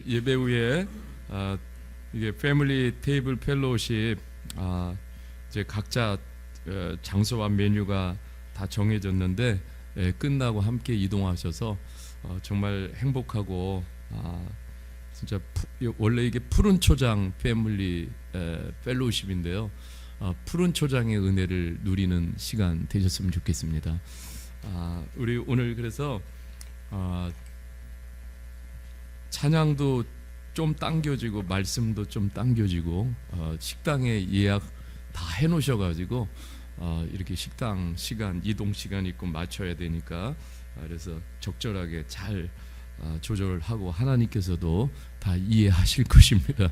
예배 후에 이게 패밀리 테이블 펠로우십 이제 각자 장소와 메뉴가 다 정해졌는데 끝나고 함께 이동하셔서 정말 행복하고 진짜 원래 이게 푸른 초장 패밀리 펠로우십인데요. 푸른 초장의 은혜를 누리는 시간 되셨으면 좋겠습니다. 우리 오늘 그래서 찬양도 좀 당겨지고 말씀도 좀 당겨지고 식당에 예약 다 해놓으셔가지고 이렇게 식당 시간 이동 시간 있고 맞춰야 되니까 그래서 적절하게 잘 조절하고 하나님께서도 다 이해하실 것입니다.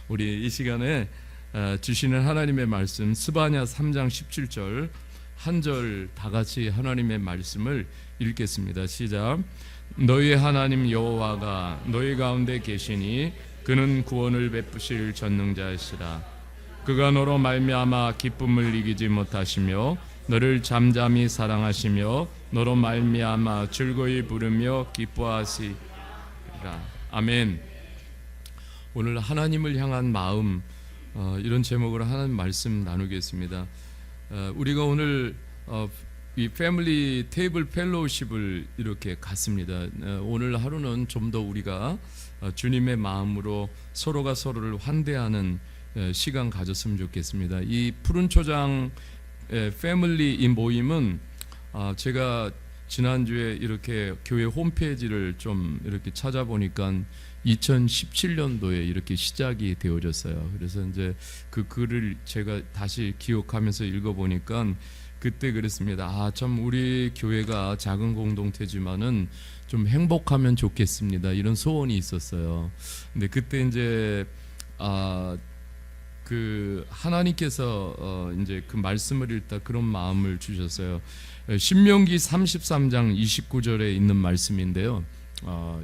우리 이 시간에 주시는 하나님의 말씀 스바냐 3장 17절 한 절 다 같이 하나님의 말씀을 읽겠습니다. 시작. 너희 하나님 여호와가 너희 가운데 계시니 그는 구원을 베푸실 전능자이시라. 그가 너로 말미암아 기쁨을 이기지 못하시며 너를 잠잠히 사랑하시며 너로 말미암아 즐거이 부르며 기뻐하시리라. 아멘. 오늘 하나님을 향한 마음 이런 제목으로 하나님 말씀 나누겠습니다. 우리가 오늘 이 패밀리 테이블 펠로우십을 이렇게 갔습니다. 오늘 하루는 좀 더 우리가 주님의 마음으로 서로가 서로를 환대하는 시간 가졌으면 좋겠습니다. 이 푸른 초장 패밀리 이 모임은 제가 지난주에 이렇게 교회 홈페이지를 좀 이렇게 찾아보니까 2017년도에 이렇게 시작이 되어졌어요. 그래서 이제 그 글을 제가 다시 기억하면서 읽어보니까 그때 그랬습니다. 참 우리 교회가 작은 공동체지만은 좀 행복하면 좋겠습니다. 이런 소원이 있었어요. 근데 그때 이제 그 하나님께서 이제 그 말씀을 읽다 그런 마음을 주셨어요. 신명기 33장 29절에 있는 말씀인데요.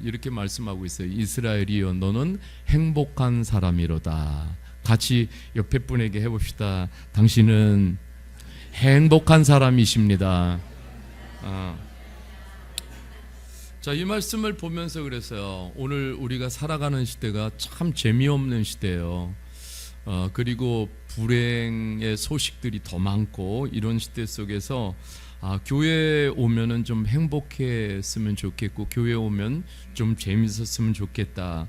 이렇게 말씀하고 있어요. 이스라엘이여 너는 행복한 사람이로다. 같이 옆에 분에게 해봅시다. 당신은 행복한 사람이십니다. 자, 이 말씀을 보면서 그랬어요. 오늘 우리가 살아가는 시대가 참 재미없는 시대예요. 그리고 불행의 소식들이 더 많고 이런 시대 속에서 교회에 오면은 좀 행복했으면 좋겠고 교회에 오면 좀 재밌었으면 좋겠다.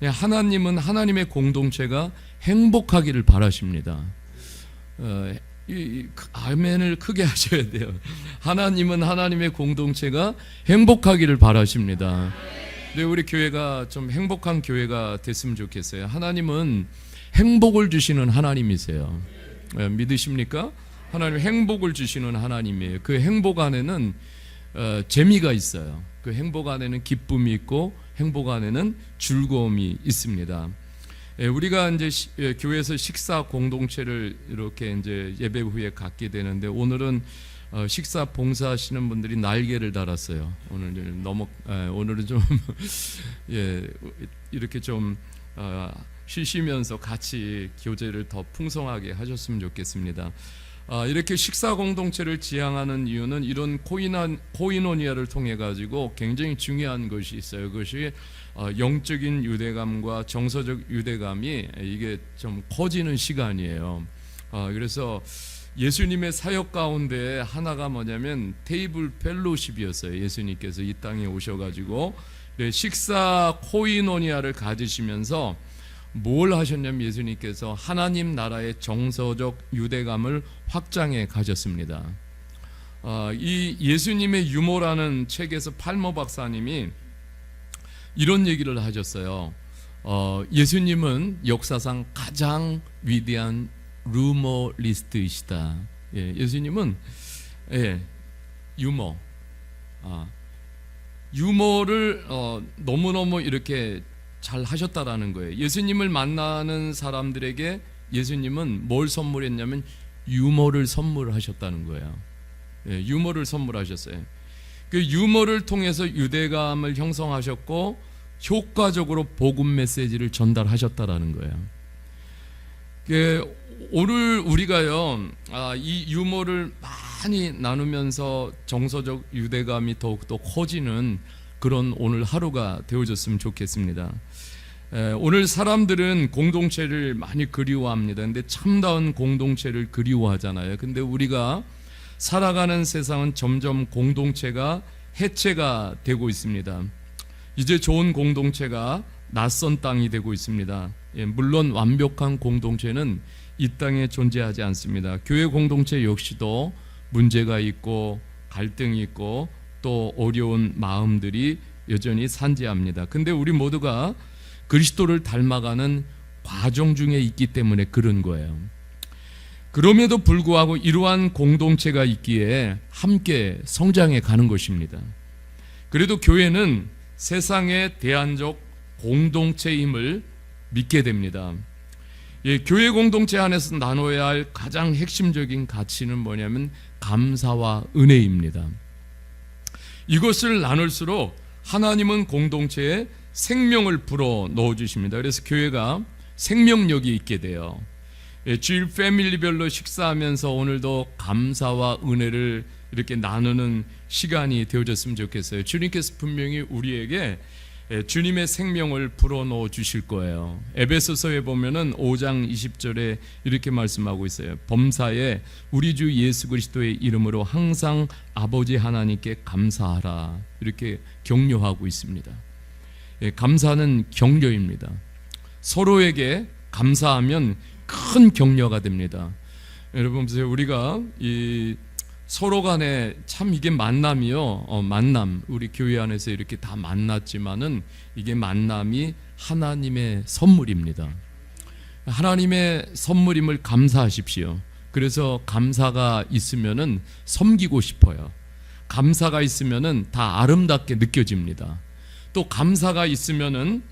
하나님은 하나님의 공동체가 행복하기를 바라십니다. 아멘을 크게 하셔야 돼요. 하나님은 하나님의 공동체가 행복하기를 바라십니다. 근데 우리 교회가 좀 행복한 교회가 됐으면 좋겠어요. 하나님은 행복을 주시는 하나님이세요. 믿으십니까? 하나님 행복을 주시는 하나님이에요. 그 행복 안에는 재미가 있어요. 그 행복 안에는 기쁨이 있고 행복 안에는 즐거움이 있습니다. 우리가 이제 교회에서 식사 공동체를 이렇게 이제 예배 후에 갖게 되는데 오늘은 식사 봉사하시는 분들이 날개를 달았어요. 오늘은 좀 이렇게 좀 쉬시면서 같이 교제를 더 풍성하게 하셨으면 좋겠습니다. 이렇게 식사 공동체를 지향하는 이유는 이런 코이노니아를 통해 가지고 굉장히 중요한 것이 있어요. 그것이 영적인 유대감과 정서적 유대감이 이게 좀 커지는 시간이에요. 그래서 예수님의 사역 가운데 하나가 뭐냐면 테이블 펠로우십이었어요. 예수님께서 이 땅에 오셔가지고 식사 코이노니아를 가지시면서 뭘 하셨냐면 예수님께서 하나님 나라의 정서적 유대감을 확장해 가셨습니다. 이 예수님의 유머라는 책에서 팔머 박사님이 이런 얘기를 하셨어요. 예수님은 역사상 가장 위대한 루머리스트이시다. 예수님은 유머를 너무너무 이렇게 잘 하셨다라는 거예요. 예수님을 만나는 사람들에게 예수님은 뭘 선물했냐면 유머를 선물하셨다는 거예요. 유머를 선물하셨어요. 그 유머를 통해서 유대감을 형성하셨고 효과적으로 복음 메시지를 전달하셨다라는 거예요. 오늘 우리가요 이 유머를 많이 나누면서 정서적 유대감이 더욱더 커지는 그런 오늘 하루가 되어졌으면 좋겠습니다. 오늘 사람들은 공동체를 많이 그리워합니다. 근데 참다운 공동체를 그리워하잖아요. 근데 우리가 살아가는 세상은 점점 공동체가 해체가 되고 있습니다. 이제 좋은 공동체가 낯선 땅이 되고 있습니다. 물론 완벽한 공동체는 이 땅에 존재하지 않습니다. 교회 공동체 역시도 문제가 있고 갈등이 있고 또 어려운 마음들이 여전히 산재합니다. 근데 우리 모두가 그리스도를 닮아가는 과정 중에 있기 때문에 그런 거예요. 그럼에도 불구하고 이러한 공동체가 있기에 함께 성장해 가는 것입니다. 그래도 교회는 세상의 대안적 공동체임을 믿게 됩니다. 교회 공동체 안에서 나눠야 할 가장 핵심적인 가치는 뭐냐면 감사와 은혜입니다. 이것을 나눌수록 하나님은 공동체에 생명을 불어 넣어주십니다. 그래서 교회가 생명력이 있게 돼요. 주일 패밀리별로 식사하면서 오늘도 감사와 은혜를 이렇게 나누는 시간이 되어졌으면 좋겠어요. 주님께서 분명히 우리에게 주님의 생명을 불어넣어 주실 거예요. 에베소서에 보면은 5장 20절에 이렇게 말씀하고 있어요. 범사에 우리 주 예수 그리스도의 이름으로 항상 아버지 하나님께 감사하라, 이렇게 격려하고 있습니다. 감사는 격려입니다. 서로에게 감사하면 큰 격려가 됩니다. 여러분 보세요. 우리가 서로 간에 참 이게 만남이요. 만남, 우리 교회 안에서 이렇게 다 만났지만은 이게 만남이 하나님의 선물입니다. 하나님의 선물임을 감사하십시오. 그래서 감사가 있으면은 섬기고 싶어요. 감사가 있으면은 다 아름답게 느껴집니다. 또 감사가 있으면은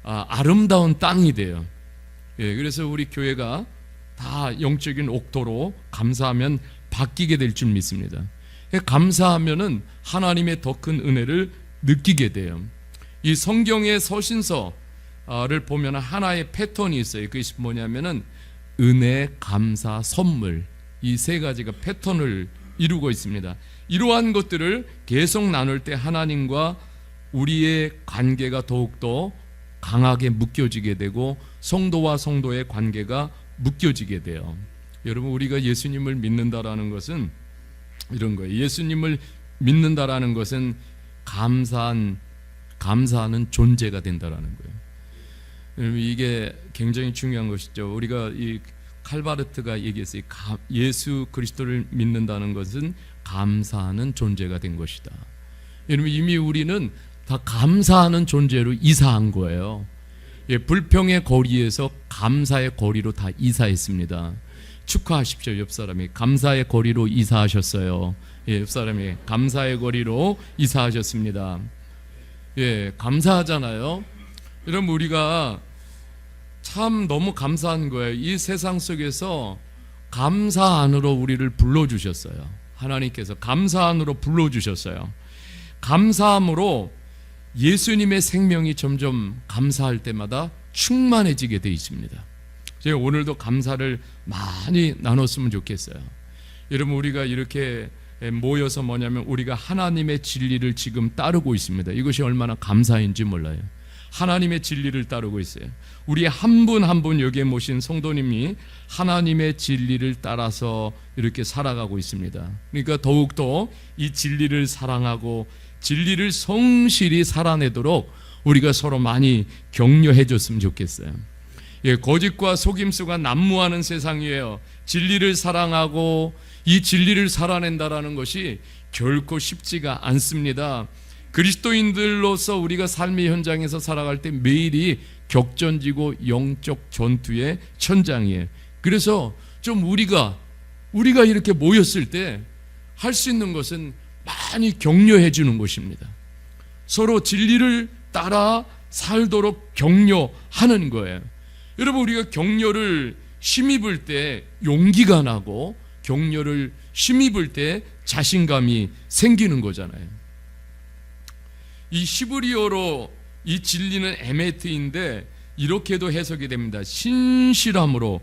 아름다운 땅이 돼요. 그래서 우리 교회가 다 영적인 옥토로 감사하면 바뀌게 될 줄 믿습니다. 감사하면은 하나님의 더 큰 은혜를 느끼게 돼요. 이 성경의 서신서를 보면 하나의 패턴이 있어요. 그것이 뭐냐면은 은혜, 감사, 선물, 이 세 가지가 패턴을 이루고 있습니다. 이러한 것들을 계속 나눌 때 하나님과 우리의 관계가 더욱더 강하게 묶여지게 되고 성도와 성도의 관계가 묶여지게 돼요. 여러분, 우리가 예수님을 믿는다라는 것은 이런 거예요. 예수님을 믿는다라는 것은 감사하는 존재가 된다라는 거예요. 이게 굉장히 중요한 것이죠. 우리가 이 칼바르트가 얘기했어요. 예수 그리스도를 믿는다는 것은 감사하는 존재가 된 것이다. 여러분, 이미 우리는 다 감사하는 존재로 이사한 거예요. 불평의 거리에서 감사의 거리로 다 이사했습니다. 축하하십시오. 옆 사람이 감사의 거리로 이사하셨어요. 옆 사람이 감사의 거리로 이사하셨습니다. 감사하잖아요. 여러분, 우리가 참 너무 감사한 거예요. 이 세상 속에서 감사 안으로 우리를 불러주셨어요. 하나님께서 감사 안으로 불러주셨어요. 감사함으로 예수님의 생명이 점점 감사할 때마다 충만해지게 되어 있습니다. 제가 오늘도 감사를 많이 나눴으면 좋겠어요. 여러분, 우리가 이렇게 모여서 뭐냐면 우리가 하나님의 진리를 지금 따르고 있습니다. 이것이 얼마나 감사인지 몰라요. 하나님의 진리를 따르고 있어요. 우리 한 분 한 분 여기에 모신 성도님이 하나님의 진리를 따라서 이렇게 살아가고 있습니다. 그러니까 더욱더 이 진리를 사랑하고 진리를 성실히 살아내도록 우리가 서로 많이 격려해 줬으면 좋겠어요. 거짓과 속임수가 난무하는 세상이에요. 진리를 사랑하고 이 진리를 살아낸다라는 것이 결코 쉽지가 않습니다. 그리스도인들로서 우리가 삶의 현장에서 살아갈 때 매일이 격전지고 영적 전투의 천장이에요. 그래서 좀 우리가 이렇게 모였을 때 할 수 있는 것은 많이 격려해 주는 것입니다. 서로 진리를 따라 살도록 격려하는 거예요. 여러분, 우리가 격려를 힘입을 때 용기가 나고 격려를 힘입을 때 자신감이 생기는 거잖아요. 이 히브리어로 이 진리는 에메트인데 이렇게도 해석이 됩니다. 신실함으로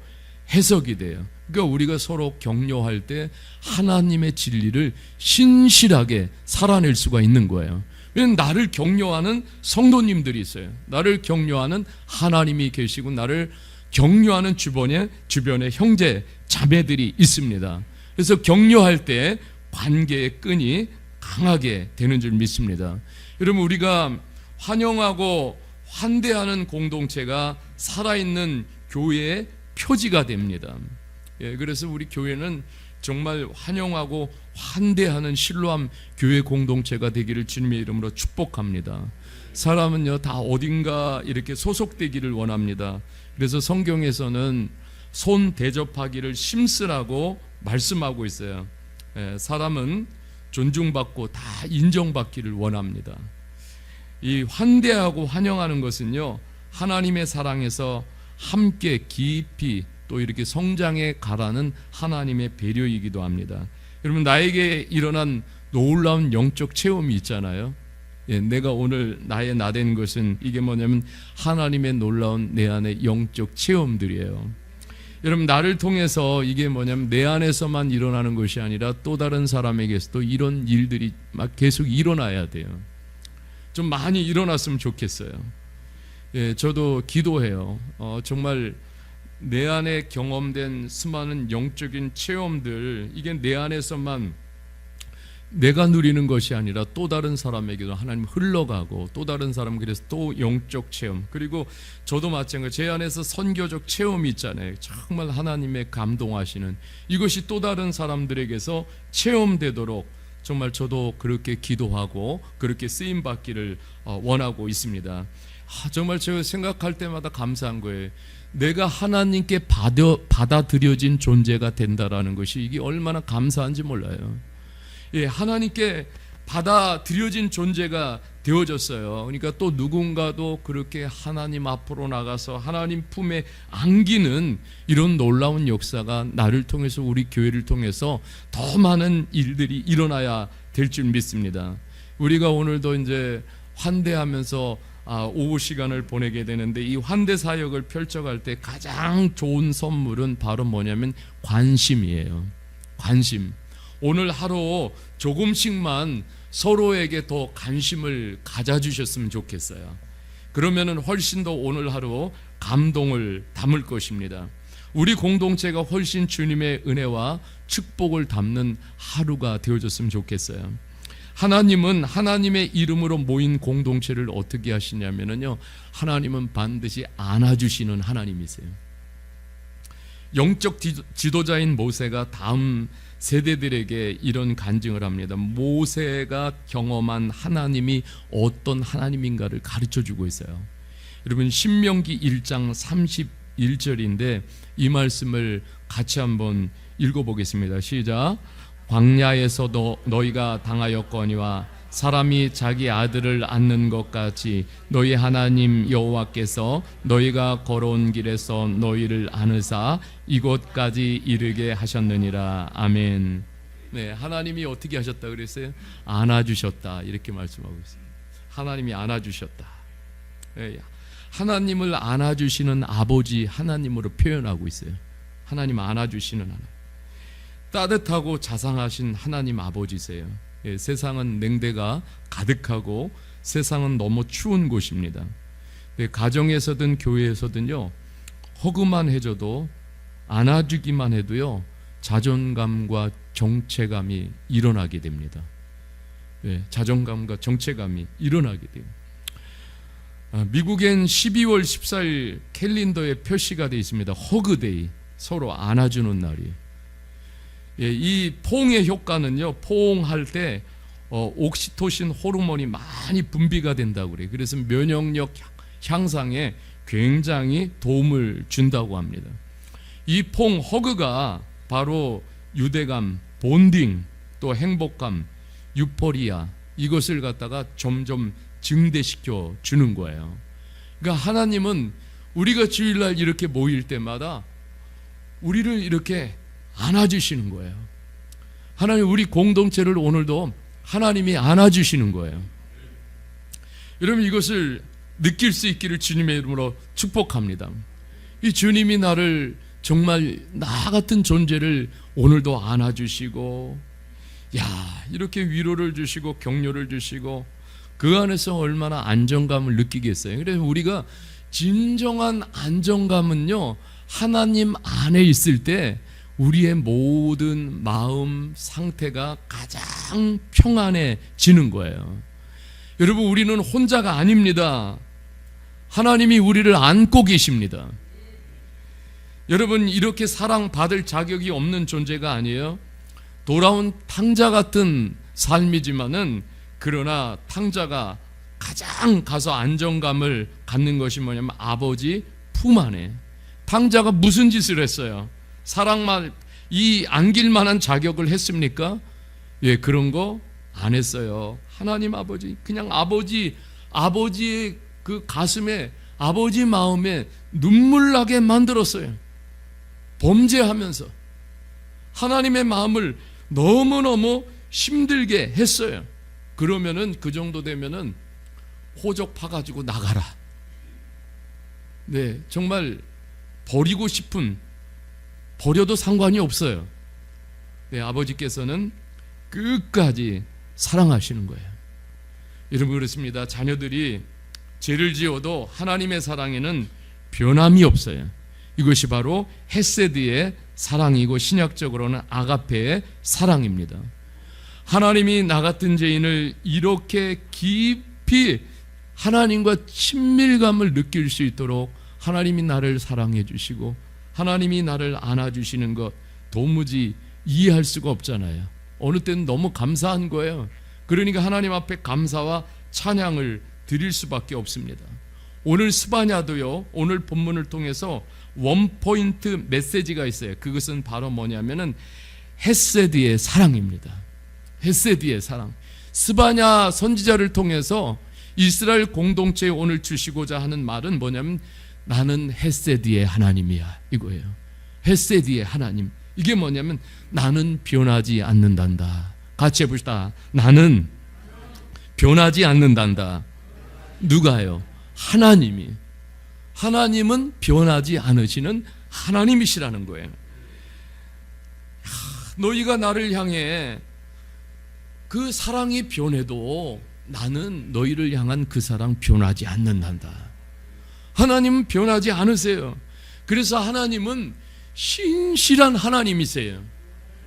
해석이 돼요. 그러니까 우리가 서로 격려할 때 하나님의 진리를 신실하게 살아낼 수가 있는 거예요. 왜냐하면 나를 격려하는 성도님들이 있어요. 나를 격려하는 하나님이 계시고 나를 격려하는 주변에 형제 자매들이 있습니다. 그래서 격려할 때 관계의 끈이 강하게 되는 줄 믿습니다. 여러분, 우리가 환영하고 환대하는 공동체가 살아있는 교회의 표지가 됩니다. 그래서 우리 교회는 정말 환영하고 환대하는 실로암 교회 공동체가 되기를 주님의 이름으로 축복합니다. 사람은요, 다 어딘가 이렇게 소속되기를 원합니다. 그래서 성경에서는 손 대접하기를 심쓰라고 말씀하고 있어요. 사람은 존중받고 다 인정받기를 원합니다. 이 환대하고 환영하는 것은요, 하나님의 사랑에서 함께 깊이 또 이렇게 성장해 가라는 하나님의 배려이기도 합니다. 여러분, 나에게 일어난 놀라운 영적 체험이 있잖아요. 내가 오늘 나의 나된 것은 이게 뭐냐면 하나님의 놀라운 내 안의 영적 체험들이에요. 여러분, 나를 통해서 이게 뭐냐면 내 안에서만 일어나는 것이 아니라 또 다른 사람에게서도 이런 일들이 막 계속 일어나야 돼요. 좀 많이 일어났으면 좋겠어요. 저도 기도해요. 정말 내 안에 경험된 수많은 영적인 체험들, 이게 내 안에서만 내가 누리는 것이 아니라 또 다른 사람에게도 하나님 흘러가고, 또 다른 사람, 그래서 또 영적 체험, 그리고 저도 마찬가지 제 안에서 선교적 체험이 있잖아요. 정말 하나님의 감동하시는 이것이 또 다른 사람들에게서 체험되도록 정말 저도 그렇게 기도하고 그렇게 쓰임받기를 원하고 있습니다. 정말 제가 생각할 때마다 감사한 거예요. 내가 하나님께 받아들여진 존재가 된다라는 것이 이게 얼마나 감사한지 몰라요. 하나님께 받아들여진 존재가 되어졌어요. 그러니까 또 누군가도 그렇게 하나님 앞으로 나가서 하나님 품에 안기는 이런 놀라운 역사가 나를 통해서, 우리 교회를 통해서 더 많은 일들이 일어나야 될 줄 믿습니다. 우리가 오늘도 이제 환대하면서 오후 시간을 보내게 되는데, 이 환대 사역을 펼쳐갈 때 가장 좋은 선물은 바로 뭐냐면 관심이에요. 관심. 오늘 하루 조금씩만 서로에게 더 관심을 가져주셨으면 좋겠어요. 그러면은 훨씬 더 오늘 하루 감동을 담을 것입니다. 우리 공동체가 훨씬 주님의 은혜와 축복을 담는 하루가 되어졌으면 좋겠어요. 하나님은 하나님의 이름으로 모인 공동체를 어떻게 하시냐면요, 하나님은 반드시 안아주시는 하나님이세요. 영적 지도자인 모세가 다음 세대들에게 이런 간증을 합니다. 모세가 경험한 하나님이 어떤 하나님인가를 가르쳐주고 있어요. 여러분, 신명기 1장 31절인데 이 말씀을 같이 한번 읽어보겠습니다. 시작. 광야에서 너희가 당하였거니와 사람이 자기 아들을 안는 것 같이 너희 하나님 여호와께서 너희가 걸어온 길에서 너희를 안으사 이곳까지 이르게 하셨느니라. 아멘. 네, 하나님이 어떻게 하셨다 그랬어요? 안아주셨다, 이렇게 말씀하고 있어요. 하나님이 안아주셨다. 네, 하나님을 안아주시는 아버지 하나님으로 표현하고 있어요. 하나님 안아주시는 하나님, 따뜻하고 자상하신 하나님 아버지세요. 세상은 냉대가 가득하고 세상은 너무 추운 곳입니다. 가정에서든 교회에서든요, 허그만 해줘도, 안아주기만 해도요, 자존감과 정체감이 일어나게 됩니다. 자존감과 정체감이 일어나게 돼요. 미국엔 12월 14일 캘린더에 표시가 되어 있습니다. 허그데이, 서로 안아주는 날이에요. 이 포옹의 효과는요, 포옹할 때 옥시토신 호르몬이 많이 분비가 된다고 그래요. 그래서 면역력 향상에 굉장히 도움을 준다고 합니다. 이 포옹, 허그가 바로 유대감, 본딩, 또 행복감, 유포리아, 이것을 갖다가 점점 증대시켜 주는 거예요. 그러니까 하나님은 우리가 주일날 이렇게 모일 때마다 우리를 이렇게 안아주시는 거예요. 하나님, 우리 공동체를 오늘도 하나님이 안아주시는 거예요. 여러분, 이것을 느낄 수 있기를 주님의 이름으로 축복합니다. 이 주님이 나를 정말 나 같은 존재를 오늘도 안아주시고, 이렇게 위로를 주시고 격려를 주시고, 그 안에서 얼마나 안정감을 느끼겠어요. 그래서 우리가 진정한 안정감은요, 하나님 안에 있을 때 우리의 모든 마음 상태가 가장 평안해지는 거예요. 여러분, 우리는 혼자가 아닙니다. 하나님이 우리를 안고 계십니다. 여러분, 이렇게 사랑받을 자격이 없는 존재가 아니에요. 돌아온 탕자 같은 삶이지만은, 그러나 탕자가 가장 가서 안정감을 갖는 것이 뭐냐면 아버지 품 안에. 탕자가 무슨 짓을 했어요? 사랑만 이 안길 만한 자격을 했습니까? 예, 그런 거 안 했어요. 하나님 아버지, 그냥 아버지의 그 가슴에, 아버지 마음에 눈물 나게 만들었어요. 범죄하면서 하나님의 마음을 너무너무 힘들게 했어요. 그러면은 그 정도 되면은 호적 파가지고 나가라. 네, 정말 버리고 싶은, 버려도 상관이 없어요. 네, 아버지께서는 끝까지 사랑하시는 거예요. 여러분, 그렇습니다. 자녀들이 죄를 지어도 하나님의 사랑에는 변함이 없어요. 이것이 바로 헤세드의 사랑이고, 신약적으로는 아가페의 사랑입니다. 하나님이 나 같은 죄인을 이렇게 깊이 하나님과 친밀감을 느낄 수 있도록 하나님이 나를 사랑해 주시고 하나님이 나를 안아주시는 것 도무지 이해할 수가 없잖아요. 어느 때는 너무 감사한 거예요. 그러니까 하나님 앞에 감사와 찬양을 드릴 수밖에 없습니다. 오늘 스바냐도요, 오늘 본문을 통해서 원포인트 메시지가 있어요. 그것은 바로 뭐냐면은 헤세드의 사랑입니다. 헤세드의 사랑. 스바냐 선지자를 통해서 이스라엘 공동체에 오늘 주시고자 하는 말은 뭐냐면, 나는 헤세드의 하나님이야, 이거예요. 헤세드의 하나님. 이게 뭐냐면, 나는 변하지 않는단다. 같이 해봅시다. 나는 변하지 않는단다. 누가요? 하나님이. 하나님은 변하지 않으시는 하나님이시라는 거예요. 너희가 나를 향해 그 사랑이 변해도 나는 너희를 향한 그 사랑 변하지 않는단다. 하나님은 변하지 않으세요. 그래서 하나님은 신실한 하나님이세요.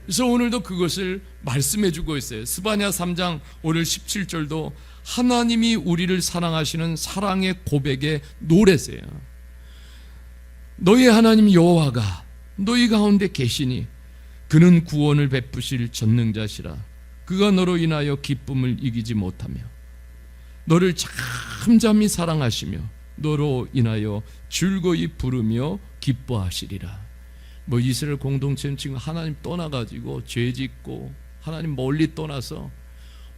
그래서 오늘도 그것을 말씀해 주고 있어요. 스바냐 3장 오늘 17절도 하나님이 우리를 사랑하시는 사랑의 고백의 노래세요. 너희 하나님 여호와가 너희 가운데 계시니 그는 구원을 베푸실 전능자시라. 그가 너로 인하여 기쁨을 이기지 못하며 너를 잠잠히 사랑하시며 너로 인하여 즐거이 부르며 기뻐하시리라. 뭐 이스라엘 공동체는 지금 하나님 떠나가지고 죄짓고 하나님 멀리 떠나서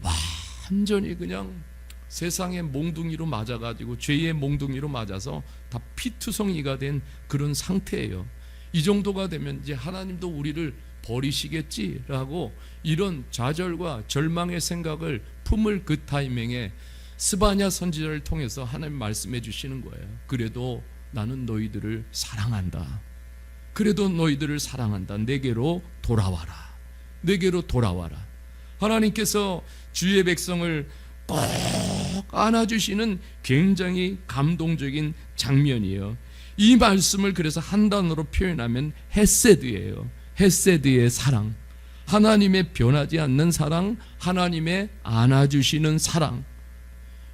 완전히 그냥 세상의 몽둥이로 맞아가지고 죄의 몽둥이로 맞아서 다 피투성이가 된 그런 상태예요. 이 정도가 되면 이제 하나님도 우리를 버리시겠지라고 이런 좌절과 절망의 생각을 품을 그 타이밍에 스바냐 선지자를 통해서 하나님 말씀해 주시는 거예요. 그래도 나는 너희들을 사랑한다. 그래도 너희들을 사랑한다. 내게로 돌아와라. 내게로 돌아와라. 하나님께서 주의 백성을 꼭 안아주시는 굉장히 감동적인 장면이에요. 이 말씀을 그래서 한 단어로 표현하면 헤세드예요. 헤세드의 사랑. 하나님의 변하지 않는 사랑, 하나님의 안아주시는 사랑.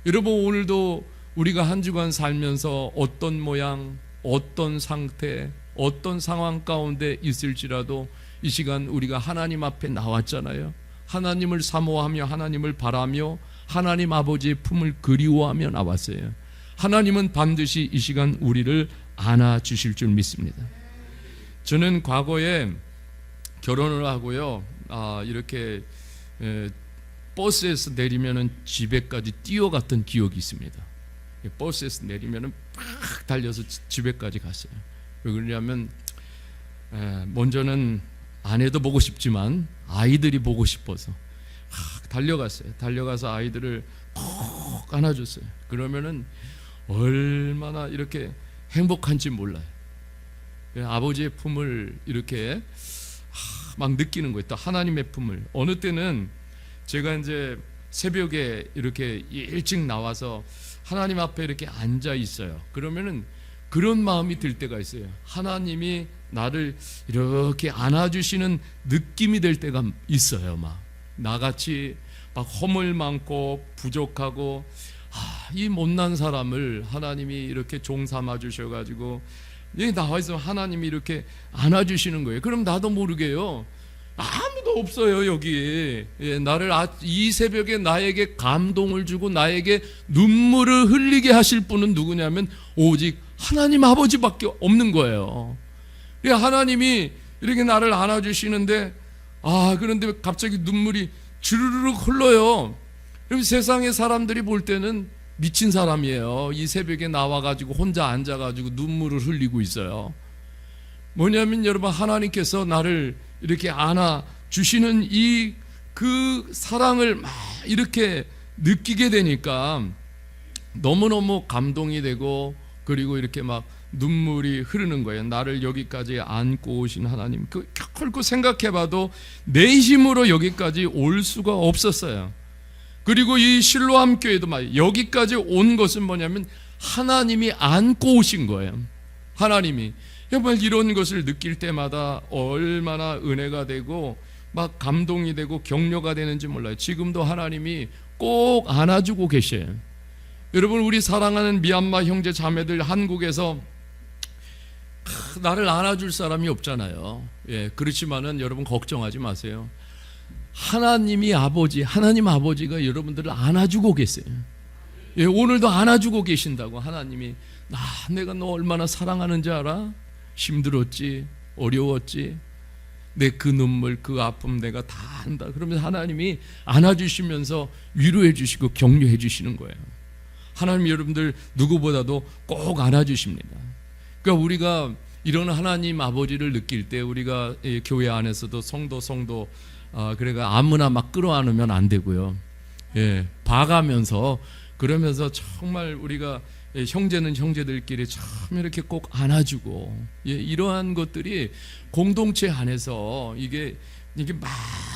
여러분, 오늘도 우리가 한 주간 살면서 어떤 모양, 어떤 상태, 어떤 상황 가운데 있을지라도 이 시간 우리가 하나님 앞에 나왔잖아요. 하나님을 사모하며 하나님을 바라며 하나님 아버지의 품을 그리워하며 나왔어요. 하나님은 반드시 이 시간 우리를 안아주실 줄 믿습니다. 저는 과거에 결혼을 하고요, 이렇게 버스에서 내리면은 집에까지 뛰어갔던 기억이 있습니다. 버스에서 내리면은 팍 달려서 집에까지 갔어요. 왜 그러냐면 먼저는 아내도 보고 싶지만 아이들이 보고 싶어서 달려갔어요. 달려가서 아이들을 꼭 안아줬어요. 그러면은 얼마나 이렇게 행복한지 몰라요. 아버지의 품을 이렇게 막 느끼는 거예요. 또 하나님의 품을. 어느 때는 제가 이제 새벽에 이렇게 일찍 나와서 하나님 앞에 이렇게 앉아 있어요. 그러면은 그런 마음이 들 때가 있어요. 하나님이 나를 이렇게 안아주시는 느낌이 될 때가 있어요. 막 나같이 막 허물 많고 부족하고 이 못난 사람을 하나님이 이렇게 종 삼아 주셔가지고 여기 나와 있으면 하나님이 이렇게 안아주시는 거예요. 그럼 나도 모르게요, 아무도 없어요 여기. 나를 이 새벽에 나에게 감동을 주고 나에게 눈물을 흘리게 하실 분은 누구냐면 오직 하나님 아버지밖에 없는 거예요. 하나님이 이렇게 나를 안아주시는데 그런데 갑자기 눈물이 주르륵 흘러요. 그럼 세상의 사람들이 볼 때는 미친 사람이에요. 이 새벽에 나와가지고 혼자 앉아가지고 눈물을 흘리고 있어요. 뭐냐면 여러분, 하나님께서 나를 이렇게 안아주시는 그 사랑을 막 이렇게 느끼게 되니까 너무너무 감동이 되고, 그리고 이렇게 막 눈물이 흐르는 거예요. 나를 여기까지 안고 오신 하나님, 결코 생각해봐도 내 힘으로 여기까지 올 수가 없었어요. 그리고 이 실로암 교회도 여기까지 온 것은 뭐냐면 하나님이 안고 오신 거예요. 하나님이. 정말 이런 것을 느낄 때마다 얼마나 은혜가 되고 막 감동이 되고 격려가 되는지 몰라요. 지금도 하나님이 꼭 안아주고 계셔요. 여러분, 우리 사랑하는 미얀마 형제 자매들, 한국에서 나를 안아줄 사람이 없잖아요. 그렇지만은 여러분 걱정하지 마세요. 하나님 아버지가 여러분들을 안아주고 계세요. 오늘도 안아주고 계신다고. 하나님이 내가 너 얼마나 사랑하는지 알아? 힘들었지, 어려웠지, 내 그 눈물, 그 아픔 내가 다 안다. 그러면서 하나님이 안아주시면서 위로해 주시고 격려해 주시는 거예요. 하나님 여러분들 누구보다도 꼭 안아주십니다. 그러니까 우리가 이런 하나님 아버지를 느낄 때 우리가 교회 안에서도 성도 그래가 아무나 막 끌어안으면 안 되고요. 봐가면서, 그러면서 정말 우리가 형제는 형제들끼리 참 이렇게 꼭 안아주고, 이러한 것들이 공동체 안에서 이게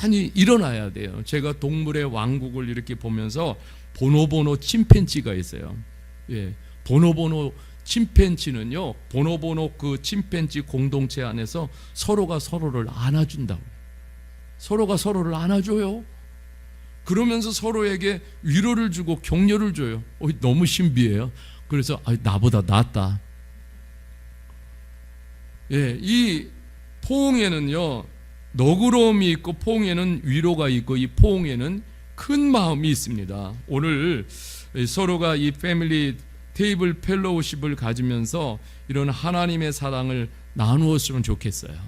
많이 일어나야 돼요. 제가 동물의 왕국을 이렇게 보면서 보노보노 침팬지가 있어요. 보노보노 침팬지는요, 보노보노 그 침팬지 공동체 안에서 서로가 서로를 안아준다고. 서로가 서로를 안아줘요. 그러면서 서로에게 위로를 주고 격려를 줘요. 너무 신비해요. 그래서 나보다 낫다. 이 포옹에는요, 너그러움이 있고 포옹에는 위로가 있고, 이 포옹에는 큰 마음이 있습니다. 오늘 서로가 이 패밀리 테이블 펠로우십을 가지면서 이런 하나님의 사랑을 나누었으면 좋겠어요.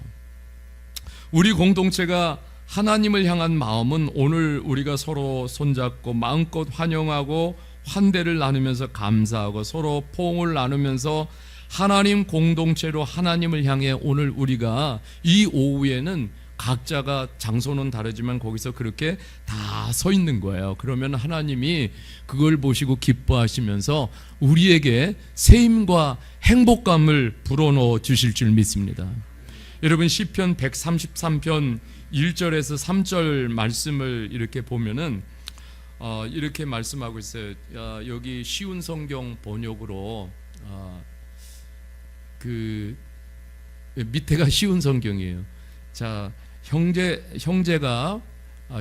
우리 공동체가 하나님을 향한 마음은 오늘 우리가 서로 손잡고 마음껏 환영하고 환대를 나누면서 감사하고 서로 포옹을 나누면서 하나님 공동체로 하나님을 향해 오늘 우리가 이 오후에는 각자가 장소는 다르지만 거기서 그렇게 다 서 있는 거예요. 그러면 하나님이 그걸 보시고 기뻐하시면서 우리에게 새 힘과 행복감을 불어넣어 주실 줄 믿습니다. 여러분, 시편 133편 1절에서 3절 말씀을 이렇게 보면은 이렇게 말씀하고 있어요. 여기 쉬운 성경 번역으로 그 밑에가 쉬운 성경이에요. 자, 형제가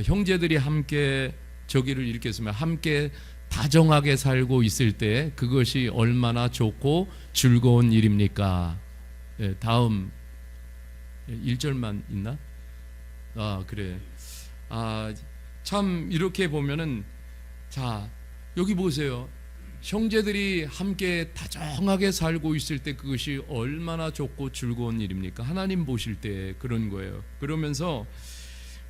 형제들이 함께 저기를 읽겠으면 함께 다정하게 살고 있을 때 그것이 얼마나 좋고 즐거운 일입니까? 다음 1절만 있나? 그래. 참 이렇게 보면은, 자, 여기 보세요. 형제들이 함께 다정하게 살고 있을 때 그것이 얼마나 좋고 즐거운 일입니까? 하나님 보실 때 그런 거예요. 그러면서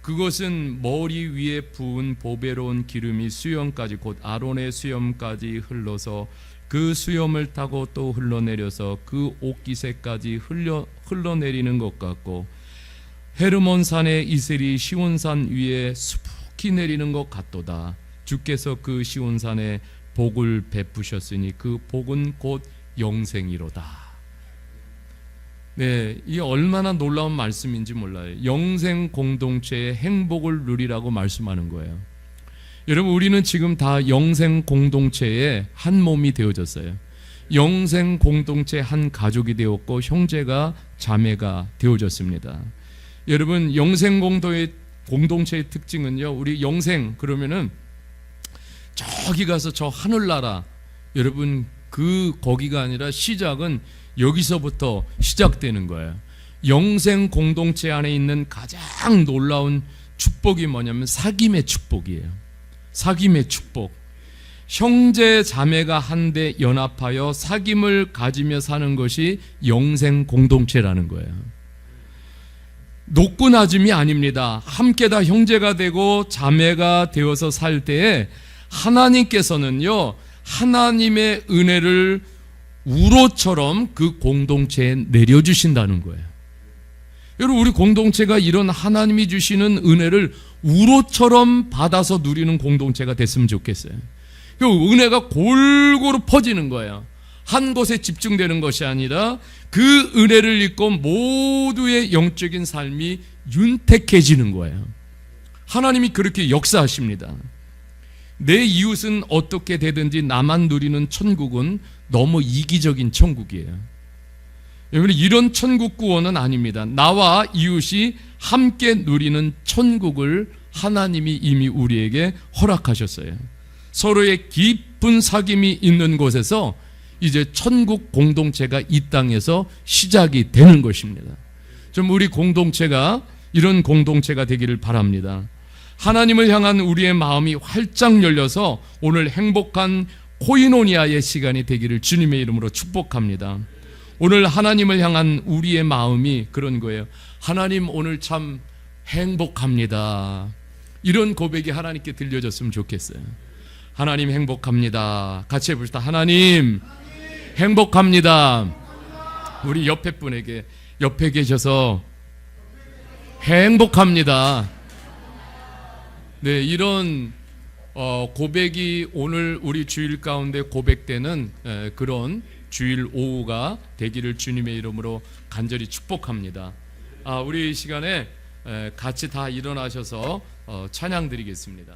그것은 머리 위에 부은 보배로운 기름이 수염까지, 곧 아론의 수염까지 흘러서 그 수염을 타고 또 흘러내려서 그 옷깃에까지 흘러내리는 것 같고, 헤르몬 산의 이슬이 시온산 위에 수북히 내리는 것 같도다. 주께서 그 시온산에 복을 베푸셨으니 그 복은 곧 영생이로다. 이 얼마나 놀라운 말씀인지 몰라요. 영생 공동체의 행복을 누리라고 말씀하는 거예요. 여러분, 우리는 지금 다 영생 공동체의 한 몸이 되어졌어요. 영생 공동체 한 가족이 되었고 형제가 자매가 되어졌습니다. 여러분, 영생 공동체의 특징은요, 우리 영생 그러면은 저기 가서 저 하늘나라, 여러분 거기가 아니라 시작은 여기서부터 시작되는 거예요. 영생 공동체 안에 있는 가장 놀라운 축복이 뭐냐면 사귐의 축복이에요. 사귐의 축복. 형제 자매가 한데 연합하여 사귐을 가지며 사는 것이 영생 공동체라는 거예요. 높고 낮음이 아닙니다. 함께 다 형제가 되고 자매가 되어서 살 때에 하나님께서는요, 하나님의 은혜를 우로처럼 그 공동체에 내려주신다는 거예요. 여러분, 우리 공동체가 이런 하나님이 주시는 은혜를 우로처럼 받아서 누리는 공동체가 됐으면 좋겠어요. 그 은혜가 골고루 퍼지는 거예요. 한 곳에 집중되는 것이 아니라 그 은혜를 입고 모두의 영적인 삶이 윤택해지는 거예요. 하나님이 그렇게 역사하십니다. 내 이웃은 어떻게 되든지 나만 누리는 천국은 너무 이기적인 천국이에요. 여러분, 이런 천국 구원은 아닙니다. 나와 이웃이 함께 누리는 천국을 하나님이 이미 우리에게 허락하셨어요. 서로의 깊은 사귐이 있는 곳에서 이제 천국 공동체가 이 땅에서 시작이 되는 것입니다. 좀 우리 공동체가 이런 공동체가 되기를 바랍니다. 하나님을 향한 우리의 마음이 활짝 열려서 오늘 행복한 코이노니아의 시간이 되기를 주님의 이름으로 축복합니다. 오늘 하나님을 향한 우리의 마음이 그런 거예요. 하나님, 오늘 참 행복합니다. 이런 고백이 하나님께 들려졌으면 좋겠어요. 하나님, 행복합니다. 같이 해봅시다. 하나님, 행복합니다. 우리 옆에 분에게, 옆에 계셔서 행복합니다. 네, 이런 고백이 오늘 우리 주일 가운데 고백되는 그런 주일 오후가 되기를 주님의 이름으로 간절히 축복합니다. 우리 이 시간에 같이 다 일어나셔서 찬양 드리겠습니다.